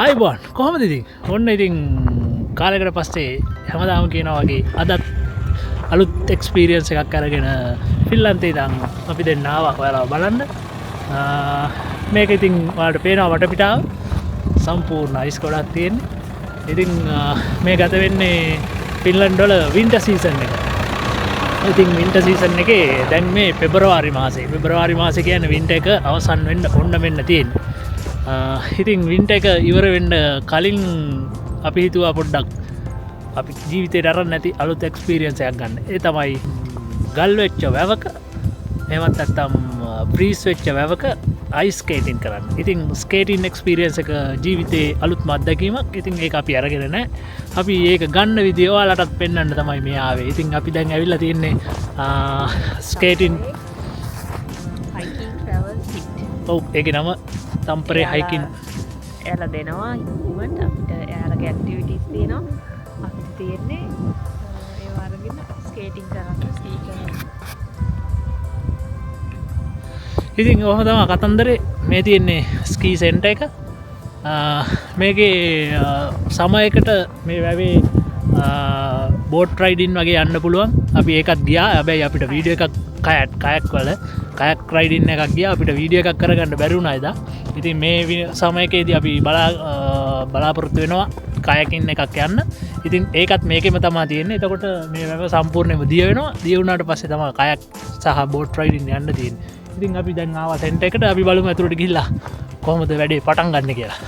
අයිබෝන් කොහොමද ඉතින් ඔන්න ඉතින් කාලෙකට පස්සේ හැමදාම කියනවා වගේ අදත් අලුත් එක්ස්පීරියන්ස් එකක් අරගෙන ෆිල්ලන්තේ ඉඳන් අපි දෙන්න ආවා ඔයාලා බලන්න. මේක ඉතින් ඔයාලට පේනවා වටපිටාව සම්පූර්ණ අයිස් ගොඩක් තියෙන්නේ. ඉතින් මේ ගත වෙන්නේ ෆින්ලන්ඩ් වල වින්ටර් සීසන් එක. ඉතින් වින්ටර් සීසන් එකේ දැන් මේ පෙබරවාරි මාසේ කියන්නේ වින්ටර් එක අවසන් වෙන්න ඔන්න මෙන්න තියෙන්නේ. ඉතින් වින්ට එක ඉවර වෙන්න කලින් අපි හිතුවා පොඩ්ඩක් අපි ජීවිතයට අරන් නැති අලුත් එක්ස්පීරියන්ස් එකක් ගන්න. ඒ තමයි ගල් වෙච්ච වැවක එහෙමත් නැත්නම් බ්‍රීස් වෙච්ච වැවක අයිස් ස්කේටින් කරන්න. ඉතින් ස්කේටින් එක්ස්පීරියන්ස් එක ජීවිතේ අලුත්ම අත්දැකීමක්. ඉතින් ඒක අපි අරගෙන නැහැ. අපි ඒක ගන්න විදිය ඔයාලටත් පෙන්වන්න තමයි මේ ආවේ. ඉතින් අපි දැන් ඇවිල්ලා තින්නේ ස්කේටින් hiking travel kit. ඔව් ඒකේ නම තම්පරේ හයිකින්. එයාලා දෙනවා ඉක්මනට අපිට එයාලගේ ඇක්ටිවිටීස් තියෙනවා. අපිට තියෙන්නේ ඒව අරගෙන ස්කේටින් කරන්න ස්කී කරන්න. ඉතින් ඔහොම තමයි කතන්දරේ. මේ තියෙන්නේ ස්කී සෙන්ටර් එක. මේකේ සමයකට මේ වැවේ බෝට් රයිඩින් වගේ යන්න පුළුවන්. අපි ඒකත් ගියා. හැබැයි අපිට වීඩියෝ එකක් කයක් වල කයක් රයිඩින් එකක් ගියා. අපිට වීඩියෝ එකක් කරගන්න බැරි වුණා එදා. ඉතින් මේ සමයකේදී අපි බලාපොරොත්තු වෙනවා කයකින් එකක් යන්න. ඉතින් ඒකත් මේකෙම තමා තියෙන්නේ. එතකොට මේ වැව සම්පූර්ණයෙන්ම දිය වෙනවා. දිය වුණාට පස්සේ තමයි කයක් සහ බෝට් රයිඩින් යන්න තියෙන්නේ. ඉතින් අපි දැන් ආවා සෙන්ටර් එකට. අපි බලමු ඇතුළට ගිහිල්ලා කොහොමද වැඩේ පටන් ගන්න කියලා.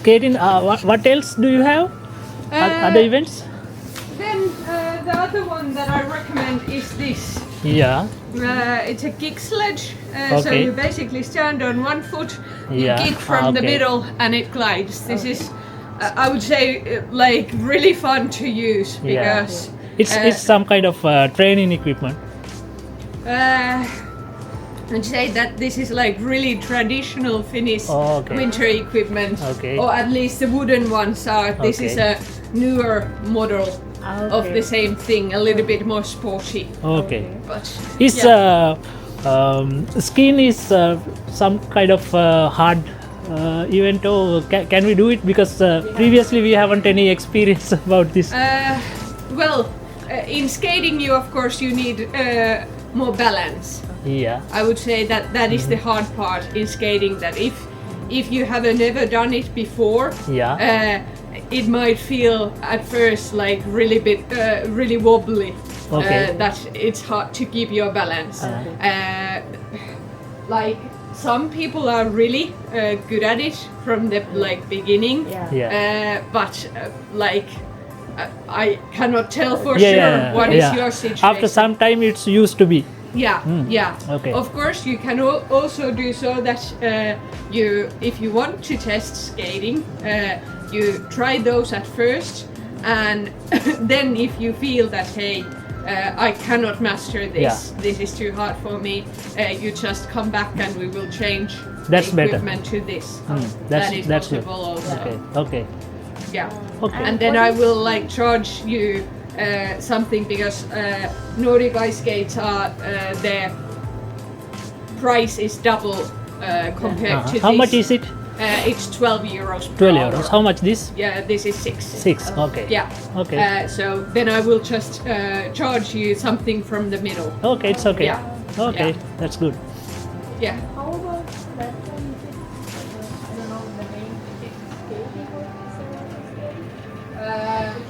Skating, what else do you have? Other events? Then the other one that I recommend is this. Yeah. It's a kick sledge. So Okay. you basically stand on one foot, you Yeah. kick from the Okay. middle, and it glides. This is, I would say, like really fun to use because It's some kind of training equipment. I'd say that this is like really traditional Finnish Oh, okay. winter equipment, Okay. or at least the wooden ones are. This is Okay. a newer model of the same thing, a little bit more sporty. Okay. But Is skiing is some kind of hard event, or can we do it? Because previously we haven't any experience about this. In skating, you of course you need more balance. Yeah. I would say that that is the hard part in skating. That if you have never done it before, Yeah. it might feel at first like really wobbly. Okay. That it's hard to keep your balance. Like some people are really good at it from the like beginning. Yeah. But I cannot tell for sure what is your situation. After some time it's used to be Yeah, yeah. Okay. Of course, you can also do so that if you want to test skating, you try those at first, and then if you feel that hey, I cannot master this, this is too hard for me, you just come back and we will change That's the better. equipment to this. That's That is that's good. possible also. Okay. Okay. Yeah. Okay. And then I will like charge you something because Nordic ice skates are their price is double compared to How this. much is it? It's 12 euros. per 12 hour. euros. How much this? Yeah, this is 6. 6. Okay. Yeah. Okay. So then I will just charge you something from the middle. Okay, it's okay. Yeah. Okay, Yeah. that's good. Yeah. How about that one? Is it, I don't know, the name, is it skating or is it skating?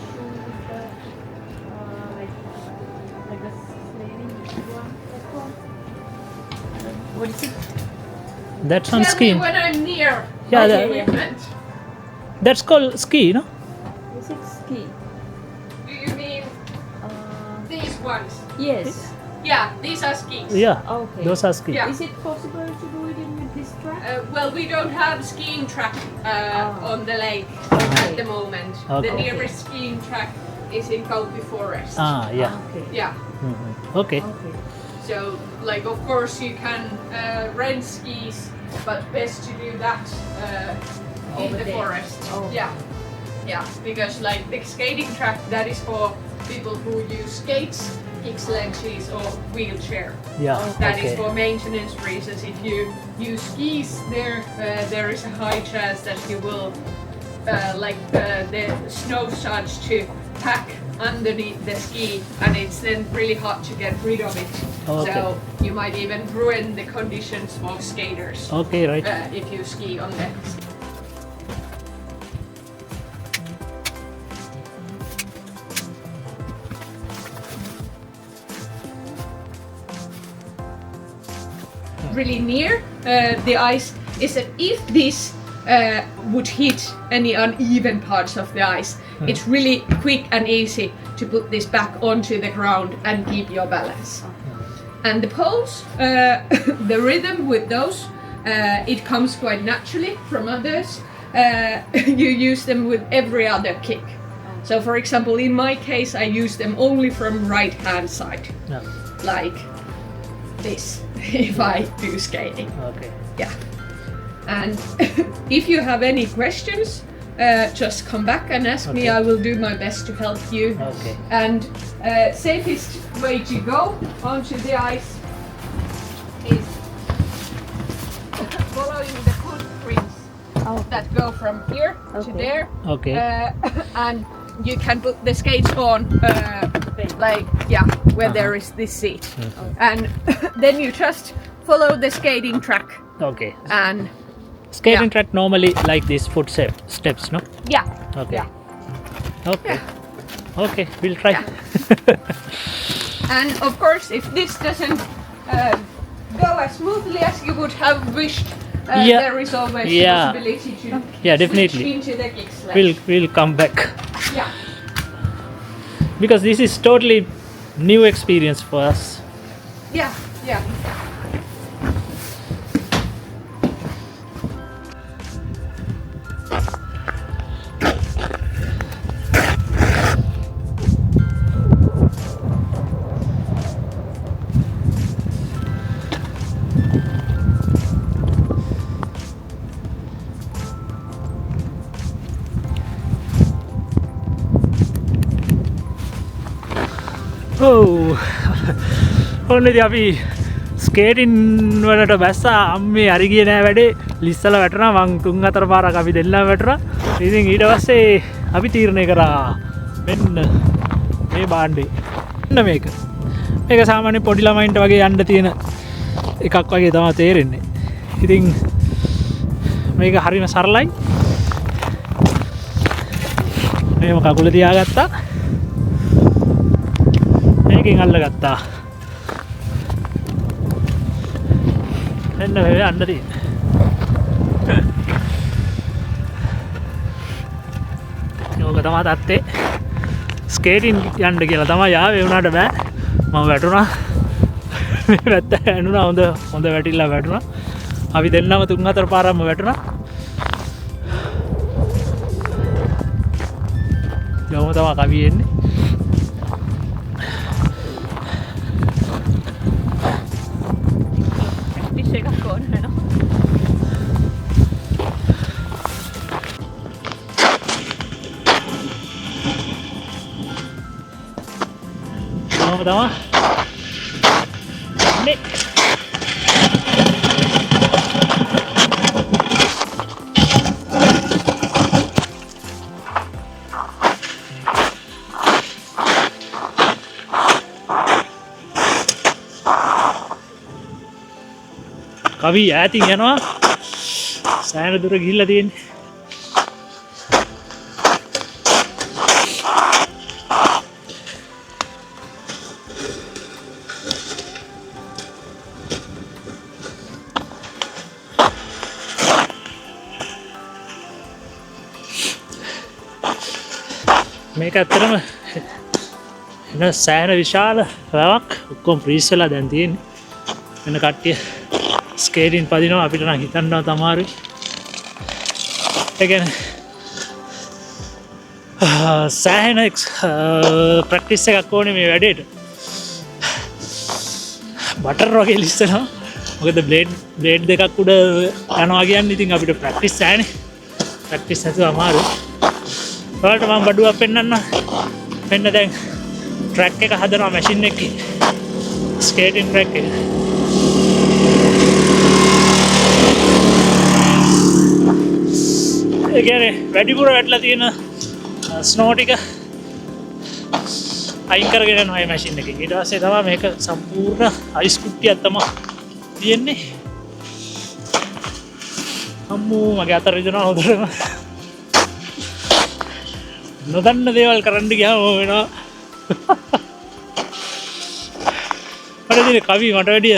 Shoes, like the sliding one, that one? What is it? That's on Tell ski. me when I'm near Yeah, my that- equipment. That's called ski, no? Is it ski? Do you mean these ones? Yes. Yeah, these are skis. Yeah. Okay. Those are ski. Yeah. Is it possible to do it in with this track? Well, we don't have skiing track on the lake Okay. at the moment. Okay. The nearest skiing track is in Kauppi Forest. Ah, yeah. Okay. Yeah. Okay. Okay. So, like, of course, you can rent skis, but best to do that in Over the there. forest. Oh. Yeah. Yeah, because like the skating track, that is for people who use skates, kick sledges, or wheelchair. Yeah. That is Okay. for maintenance reasons. If you use skis there, there is a high chance that you will, the snow starts to pack underneath the ski, and it's then really hard to get rid of it. Okay. So you might even ruin the conditions for skaters Okay, right. if you ski on the. Really near the ice is that if this would hit any uneven parts of the ice, it's really quick and easy to put this back onto the ground and keep your balance. And the poles, the rhythm with those, it comes quite naturally from others. You use them with every other kick. So for example, in my case, I use them only from right hand side, Yeah. like this, if I do skating. Okay. Yeah. And if you have any questions, just come back and ask me. Okay. I will do my best to help you. Okay. And safest way to go onto the ice is following the footprints that go from here to Okay. there. Okay. And you can put the skates on, where there is this seat. And then you just follow the skating track. Okay. And Skating Yeah. track normally like this foot steps, no? yeah, Okay. Yeah. Okay. Okay, we'll try. Yeah. and of course, if this doesn't go as smoothly as you would have wished, Yeah. there is always Yeah. the possibility to Yeah, switch definitely. into the kick sled. We'll come back Yeah. because this is totally new experience for us. Yeah. Yeah. ඔන්න ඉතින් අපි skating වලට බැස්සා අම්මේ හරි ගියේ නෑ වැඩේ ලිස්සල වැටුණා මං 3-4 පාරක් අපි දෙල්ලම වැටුණා ඉතින් ඊට පස්සේ අපි තීරණය කරා මෙන්න මේ බාණ්ඩේ මෙන්න මේක සාමාන්‍ය පොඩි ළමයින්ට වගේ යන්න තියෙන එකක් වගේ තමයි තේරෙන්නේ ඉතින් මේක හරිම සරලයි මේව කකුල තියාගත්තා මේකෙන් අල්ලගත්තා එන්න මේ යන්න තියෙන්නේ ඕක තමයි තත්ත්වේ ස්කේටින් යන්න කියලා තමයි ආවේ වුණාට බෑ මම වැටුණා මේ පැත්ත ඇනුණා හොඳ වැටිලා වැටුණා. අපි දෙන්නම 3-4 පාරක්ම වැටුණා. යෝම තමයි කවි එන්නේ. ප්‍රැක්ටිස් එකක් ඕන වෙනවා. යෝම තමයි නේ. කවි ඈතින් යනවා සෑහෙන දුර ගිහිල්ලා තියෙන්නේ. මේක ඇත්තටම එන සෑහෙන විශාල වැවක් ඔක්කොම ෆ්‍රීස් වෙලා දැන් තියෙන්නේ. වෙන කට්ටිය ස්කේටින් පදිනවා අපිට නම් හිතන්නවත් අමාරුයි. ඒ කියන්නේ සෑහෙන ප්‍රැක්ටිස් එකක් ඕනේ මේ වැඩේට. බටර් වගේ ලිස්සනවා. මොකද බ්ලේඩ් දෙකක් උඩ යනවා කියන්නේ ඉතින් අපිට ප්‍රැක්ටිස් නැහැ. ප්‍රැක්ටිස් නැතුව අමාරුයි. ඔයාලට මම බඩුවක් පෙන්නන්න. මෙන්න දැන් ට්‍රැක් එක හදනවා මැෂින් එකේ. ස්කේටින් ට්‍රැක් එක. ඒ කියන්නේ වැඩිපුර වැටලා තියෙන ස්නෝ ටික අයින් කරගෙන යනවා මේ මැෂින් එකේ. ඊට පස්සේ තමයි මේක සම්පූර්ණ අයිස් කුට්ටියක් තමයි තියෙන්නේ. අම්මෝ මගේ අත රිදෙනවා හොඳටම. නොදන්න දේවල් කරන්න ගියාම වෙනවා. මට දින කවි මට වැඩිය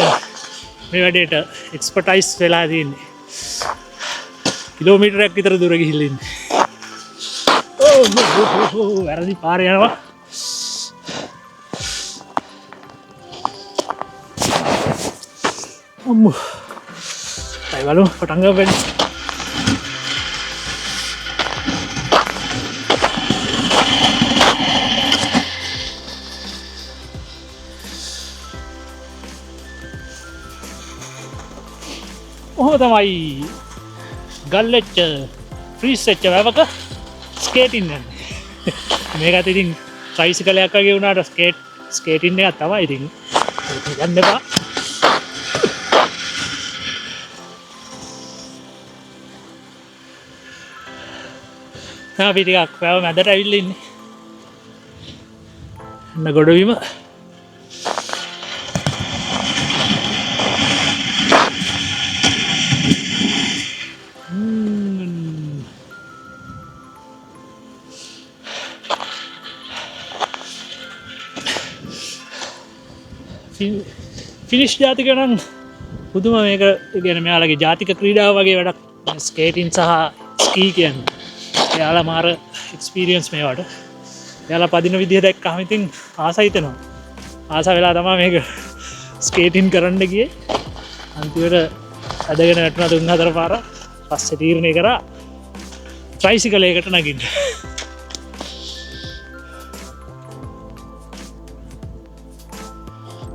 මේ වැඩේට එක්ස්පර්ටයිස් වෙලා තියෙන්නේ. කිලෝමීටරයක් විතර දුර ගිහිල්ලා ඉන්නේ. වැරදි පාර යනවා. අම්මෝ. අය බලමු පටන් ගමු. ඔහොම තමයි ගල්ලෙච්ච ෆ්‍රීස් වෙච්ච වැවක ස්කේටින් යන්නේ. මේකත් ඉතින් ට්‍රයිසිකලයක් වගේ වුණාට ස්කේටින් එකක් තමයි ඉතින්. යන්න එපා. අපි ටිකක් වැව මැදට ඇවිල්ලා ඉන්නේ. එන්න ගොඩබිම. ෆිනිෂ් ජාතික නම් පුදුම මේක ගැන මෙයාලගේ ජාතික ක්‍රීඩාව වගේ වැඩක්. ස්කේටින් සහ ස්කී කියන්නේ එයාලා මාර එක්ස්පීරියන්ස් මේවට. එයාලා පදින විදිහ දැක්කම ඉතින් ආසයි හිතෙනවා. ආස වෙලා තමයි මේක ස්කේටින් කරන්න ගියේ. අන්තිමට ඇදගෙන වැටුණා 3-4 පාරක්. පස්සේ තීරණය කරා ට්‍රයිසිකලයකට නගින්න.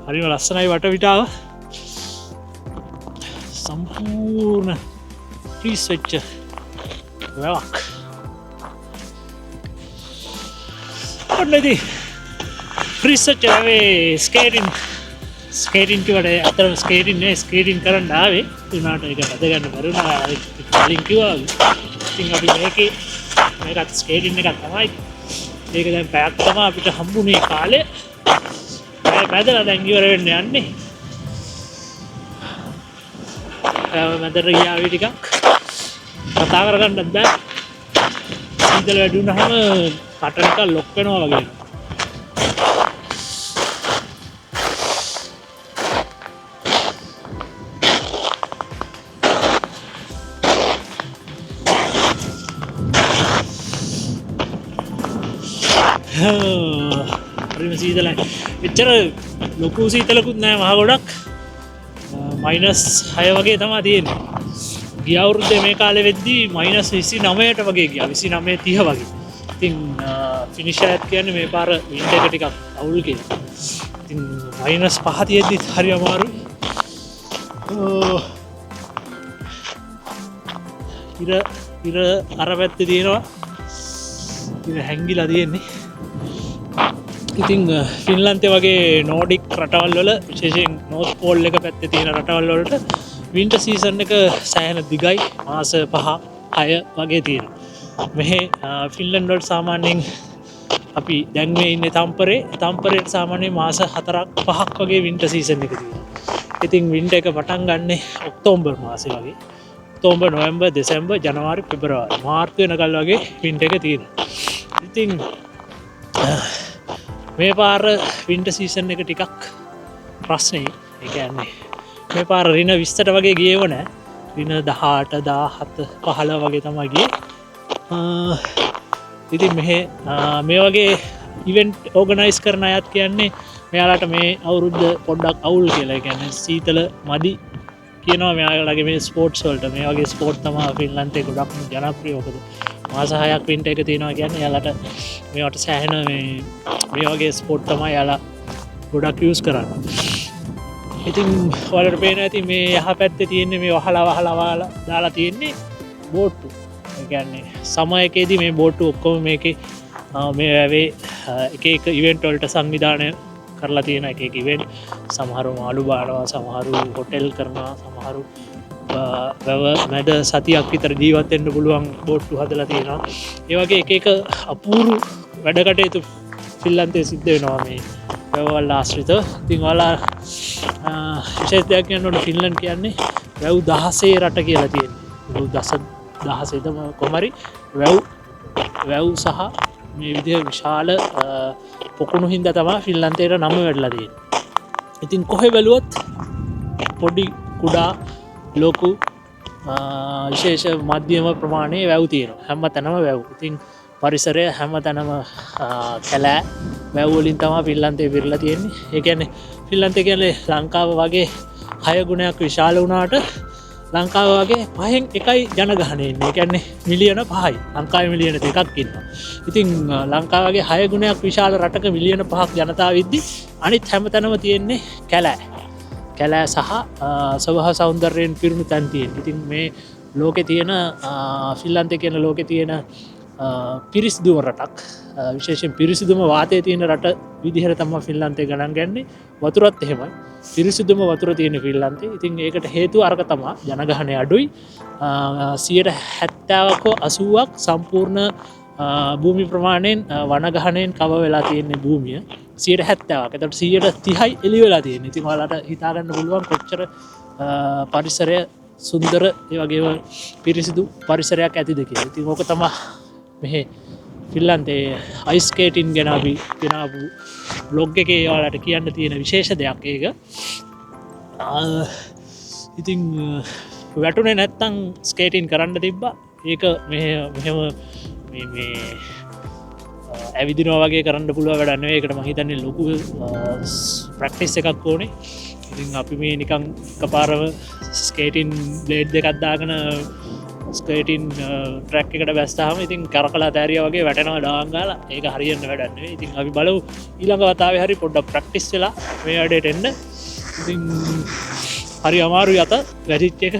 හරිම ලස්සනයි වටපිටාව. සම්පූර්ණ ෆ්‍රීස් වෙච්ච වැවක්. ඔන්න ඉතින් ෆ්‍රීස් වෙච්ච වැවේ ස්කේටින් කිව්වට අතරම ස්කේටින් නේ ස්කේටින් කරන්න ආවේ. උනාට ඒක හද ගන්න බැරුණා. කලින් කිව්වා. ඉතින් අපි මේකත් ස්කේටින් එකක් තමයි. ඒක දැන් පැයක් තමයි අපිට හම්බුනේ කාලේ. මැදලා දැන් ඉවර වෙන්න යන්නේ. මැදට ගියාවි ටිකක් කතා කරගන්නත් බෑ. සීතල වැඩි වුණාම කට නිකන් ලොක් වෙනවා වගේ. හරිම සීතලයි. එච්චර ලොකු සීතලකුත් නෑ මහ ගොඩක්. -6 වගේ තමා තියෙන්නේ. ගිය අවුරුද්දේ මේ කාලේ වෙද්දී -29ට වගේ ගියා 29:30 වගේ. ඉතින් ෆිනිෂ් එකත් කියන්නේ මේ පාර වින්ඩ් එක ටිකක් අවුල් කියලා. ඉතින් -5 තියෙද්දි හරි අමාරුයි. ඉර අර පැත්තේ තියෙනවා. ඉර හැංගිලා තියෙන්නේ. ඉතින් ෆින්ලන්තේ වගේ නෝඩික් රටවල් වල විශේෂයෙන් නෝත් පෝල් එක පැත්තේ තියෙන රටවල් වලට වින්ටර් සීසන් එක සෑහෙන දිගයි. මාස 5-6 වගේ තියෙනවා. මෙහි ෆින්ලන්ඩ් වල සාමාන්‍යයෙන් අපි දැන් මේ ඉන්නේ තම්පරේට සාමාන්‍යයෙන් මාස 4-5ක් වගේ වින්ටර් සීසන් එක තියෙනවා. ඉතින් වින්ටර් එක පටන් ගන්නෙ ඔක්තෝබර් මාසේ වගේ. ඔක්තෝබර්, නොවැම්බර්, දෙසැම්බර්, ජනවාරි, පෙබරවාරි, මාර්තු වෙනකල් වගේ වින්ටර් එක තියෙනවා. ඉතින් මේ පාර වින්ටර් සීසන් එක ටිකක් ප්‍රශ්නේ. ඒ කියන්නේ මේ පාර රින 20ට වගේ ගියේව නෑ. රින 18, 17, 15 වගේ තමයි ගියේ. ඉතින් මේ වගේ ඉවෙන්ට් ඕගනයිස් කරන අයත් කියන්නේ මෙයාලට මේ අවුරුද්ද පොඩ්ඩක් අවුල් කියලා. ඒ කියන්නේ සීතල මදි කියනවා මෙයාලගේ මේ ස්පෝර්ට්ස් වලට. මේ වගේ ස්පෝර්ට් තමයි ෆින්ලන්තේ ගොඩක් ජනප්‍රිය. මොකද මාස 6ක් වින්ටර් එක තියෙනවා කියන්නේ යාලට මේවට සෑහෙන මේ වගේ ස්පෝර්ට් තමයි යාලා ගොඩක් යූස් කරන්නේ. ඉතින් ඔයාලට පේනවා ඇති මේ යහ පැත්තේ තියෙන්නේ මේ වහලා දාලා තියෙන්නේ බෝට්ටු. ඒ කියන්නේ සමයකේදී මේ බෝට්ටු ඔක්කොම මේකේ මේ වැවේ එක ඉවෙන්ට් වලට සංවිධානය කරලා තියෙන එක ඉවෙන්ට්. සමහරු මාළු බානවා, සමහරු හොටෙල් කරනවා, සමහරු වැව මැද සතියක් විතර ජීවත් වෙන්න පුළුවන් බෝට්ටු හදලා තියෙනවා. ඒ වගේ එක අපූර්ව වැඩ කටයුතු ෆින්ලන්තේ සිද්ධ වෙනවා මේ වැවවල ආශ්‍රිතව. ඉතින් ඔයාලා විශේෂ දෙයක් කියනකොට ෆින්ලන්ඩ් කියන්නේ වැව් 16 රට කියලා තියෙනවා. වැව් 16ම කොහමරි වැව් සහ මේ විදිහ විශාල පොකුණු හින්දා තමයි ෆින්ලන්තේට නම වැටලා තියෙන්නේ. ඉතින් කොහෙ බැලුවොත් පොඩි කුඩා ලොකු විශේෂ මධ්‍යම ප්‍රමාණයේ වැව් තියෙනවා. හැම තැනම වැව්. ඉතින් පරිසරය හැම තැනම කැලෑ වැව් වලින් තමයි ෆින්ලන්තේ පිරලා තියෙන්නේ. ඒ කියන්නේ ෆින්ලන්තේ කියන්නේ ලංකාව වගේ 6 ගුණයක් විශාල වුණාට ලංකාව වගේ 5න් 1යි ජනගහනය ඉන්නේ. ඒ කියන්නේ මිලියන 5යි. ලංකාවේ මිලියන 2ක් ඉන්නවා. ඉතින් ලංකාව වගේ 6 ගුණයක් විශාල රටක මිලියන 5ක් ජනතාව ඉද්දි අනිත් හැම තැනම තියෙන්නේ කැලෑ සහ සවහ සෞන්දර්යයෙන් පිරුණු තැන් තියෙනවා. ඉතින් මේ ලෝකේ තියෙන ෆින්ලන්තේ කියන ලෝකේ තියෙන පිරිසිදුම රටක්, විශේෂයෙන් පිරිසිදුම වාතය තියෙන රට විදිහට තමයි ෆින්ලන්තේ ගණන් ගන්නේ. වතුරත් එහෙමයි. පිරිසිදුම වතුර තියෙන ෆින්ලන්තේ. ඉතින් ඒකට හේතුව අරක තමයි ජනගහනය අඩුයි. 70%ක 80ක් සම්පූර්ණ භූමි ප්‍රමාණයෙන් වනගහනයෙන් කව වෙලා තියෙන්නේ භූමිය. 70%ක්. එතකොට 30%යි එළි වෙලා තියෙන්නේ. ඉතින් ඔයාලට හිතා ගන්න පුළුවන් කොච්චර පරිසරය සුන්දර ඒ වගේම පිරිසිදු පරිසරයක් ඇතිද කියලා. ඉතින් ඕක තමයි මෙහි ෆින්ලන්තේ අයිස් ස්කේටින් ගැන අපි ගෙනාවු බ්ලොග් එකේ ඔයාලට කියන්න තියෙන විශේෂ දෙයක් ඒක. ඉතින් වැටුනේ නැත්තම් ස්කේටින් කරන්න තිබ්බා. ඒක මෙහෙම මේ ඇවිදිනවා වගේ කරන්න පුළුවන් වැඩක් නෙවෙයි. ඒකට මම හිතන්නේ ලොකු ප්‍රැක්ටිස් එකක් ඕනේ. ඉතින් අපි මේ නිකන් එකපාරම ස්කේටින් බ්ලේඩ් දෙකක් දාගෙන ස්කේටින් ට්‍රැක් එකට බැස්තාම ඉතින් කරකලා තෑරියා වගේ වැටෙනවා ඩාන් ගාලා. ඒක හරියන්න වැඩක් නෙවෙයි. ඉතින් අපි බලමු ඊළඟ වතාවේ හරි පොඩ්ඩක් ප්‍රැක්ටිස් වෙලා මේ වැඩේට එන්න. ඉතින් හරි අමාරුයි අත වැටිච් එක.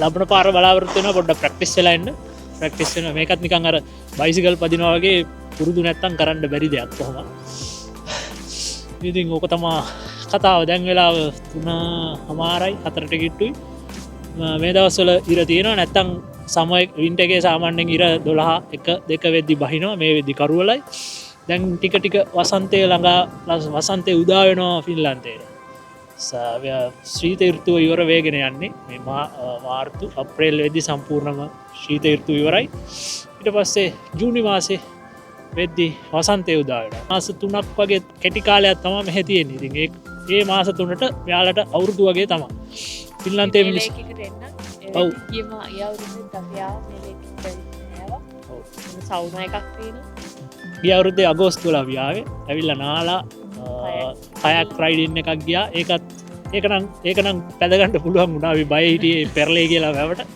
ලබන පාර බලාපොරොත්තු වෙනවා පොඩ්ඩක් ප්‍රැක්ටිස් වෙලා එන්න. ප්‍රැක්ටිස් වෙනවා. මේකත් නිකන් අර බයිසිකල් පදිනවා වගේ පුරුදු නැත්තම් කරන්න බැරි දෙයක් කොහොමද. ඉතින් ඕක තමයි කතාව. දැන් වෙලාව 3:00යි 4ට කිට්ටුයි. මේ දවස්වල ඉර තියෙනවා. නැත්තම් සමය වින්ටර් එකේ සාමාන්‍යයෙන් ඉර 12 1 2 වෙද්දි බහිනවා. මේ වෙද්දි කරුවලයි. දැන් ටික වසන්තය උදා වෙනවා ෆින්ලන්තේට. ශීත ඍතුව ඉවර වෙගෙන යන්නේ. මේ මාර්තු අප්‍රේල් වෙද්දි සම්පූර්ණම ශීත ඍතුව ඉවරයි. ඊට පස්සේ ජූනි මාසේ වෙද්දි වසන්තය උදා වෙනවා. මාස 3ක් වගේ කෙටි කාලයක් තමයි මෙහෙ තියෙන්නේ. ඉතින් ඒ මාස 3ට මෙයාලට අවුරුදු වගේ තමයි. ෆින්ලන්තේ මිනිස්සු ඔව් ගියම අවුරුද්දේ අපි ආව මේ ලේකෙට ආවා. ඔව් සවුනා එකක් තියෙනවා. ගිය අවුරුද්දේ අගෝස්තු වල අපි ආවේ. ඇවිල්ලා නාලා කයක් රයිඩින් එකක් ගියා. ඒකත් ඒකනම් පැදගන්න පුළුවන් වුණාවි බය හිටියේ පෙරලේ කියලා වැවට.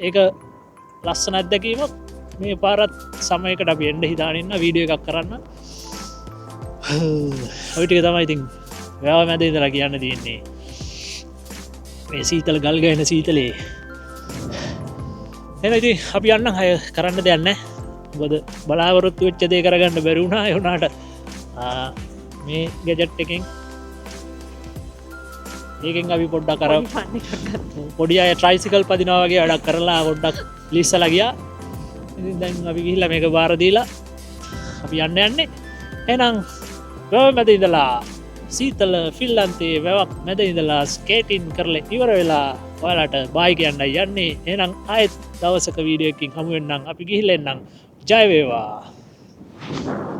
ඒක ලස්සන අත්දැකීමක්. මේ පාරත් සමයකට අපි එන්ඩ හිතානන්න වීඩියෝ එකක් කරන්න ඔයිටික තමයි ඉතින් වැව මැද ඉදලා කියන්න තියෙන්නේ මේ සීතල ගල් ගයන සීතලේ එනති අපි යන්න හය කරන්න දෙයන්න බොද බලාවරොත්තු වෙච්චදේ කරගන්න බැරුණා යුනාට මේ ගැජට් එකින් ඒකෙන් අපි පොඩ්ඩක් කර පොඩි අය ට්‍රයිසිකල් පදිනාවගේ වැඩක් කරලා ගොඩ්ඩක් ලිස්සල ගියා. දැන් අපි ගිහිල්ලා මේක බාරදීලා අපි යන්න යන්නේ. එහෙනම් වැව මැද ඉඳලා සීතල ෆින්ලන්තයේ වැවක් මැද ඉඳලා ස්කේටින් කරලා ඉවර වෙලා ඔයාලට බයි කියන්නයි යන්නේ. එහෙනම් ආයෙත් දවසක වීඩියෝ එකකින් හමු වෙන්නම්. අපි ගිහිල්ලා එන්නම්. ජය වේවා.